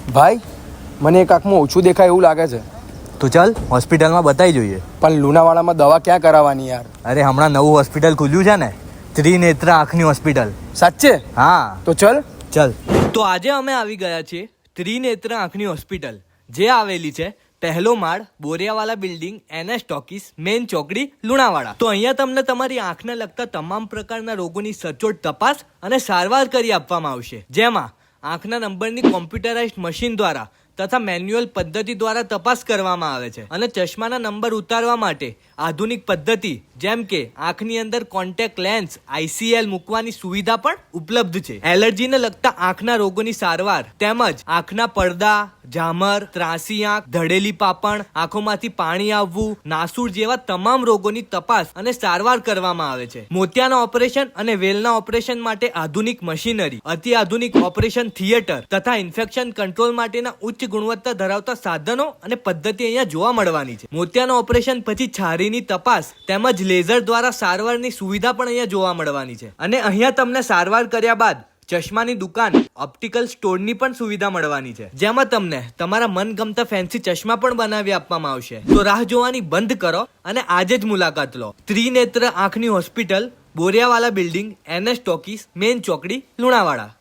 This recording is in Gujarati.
ભાઈ મને એક આંખમાં ઓછું દેખાય એવું લાગે છે. તો ચાલ હોસ્પિટલમાં બતાવી જોઈએ. પણ લુણાવાડામાં દવા ક્યાં કરાવવાની યાર? અરે હમણાં નવું હોસ્પિટલ ખુલ્યું છે ને, ત્રિનેત્ર આંખની હોસ્પિટલ. સાચે? હા તો ચલ. ચલ. તો આજે અમે આવી ગયા છીએ ત્રિનેત્ર આંખની હોસ્પિટલ, જે આવેલી છે પહેલો માળ, બોરિયાવાલા બિલ્ડિંગ, NS ટોકીસ, મેન ચોકડી, લુણાવાડા. તો અહીંયા તમને તમારી આંખને લગતા તમામ પ્રકારના રોગોની સચોટ તપાસ અને સારવાર કરી આપવામાં આવશે, જેમાં આંખના નંબરની કોમ્પ્યુટરાઇઝ્ડ મશીન દ્વારા તથા મેન્યુઅલ પદ્ધતિ દ્વારા તપાસ કરવામાં આવે છે. અને ચશ્માના નંબર ઉતારવા માટે આધુનિક પદ્ધતિ જેમ કે આંખની અંદર કોન્ટેક્ટ લેન્સ ICL મૂકવાની સુવિધા પણ ઉપલબ્ધ છે. એલર્જીને લગતા આંખના રોગોની સારવાર તેમજ આંખના પડદા, ઝામર, ત્રાસી આંખ, ધડેલી પાપણ, આંખોમાંથી પાણી આવવું, નાસુર જેવા તમામ રોગોની તપાસ અને સારવાર કરવામાં આવે છે. મોતિયાના ઓપરેશન અને વેલના ઓપરેશન માટે આધુનિક મશીનરી, અતિ આધુનિક ઓપરેશન થિયેટર તથા ઇન્ફેક્શન કંટ્રોલ માટેના ઉચ્ચ ગુણવત્તા ધરાવતા સાધનો અને પદ્ધતિ અહીંયા જોવા મળવાની છે. મોતિયાના ઓપરેશન પછી છારીની તપાસ તેમજ લેઝર દ્વારા સારવારની સુવિધા પણ અહીંયા જોવા મળવાની છે. અને અહીંયા તમને સારવાર કર્યા બાદ ચશ્માની દુકાન, ઓપ્ટિકલ સ્ટોરની પણ સુવિધા મળવાની છે, જેમાં તમને તમારા મનગમતા ફેન્સી ચશ્મા પણ બનાવી આપવામાં આવશે. તો રાહ જોવાની બંધ કરો અને આજે જ મુલાકાત લો. ત્રિનેત્ર આંખની hospital, Boriyawala building, NS talkies, main ચોકડી, લુણાવાડા.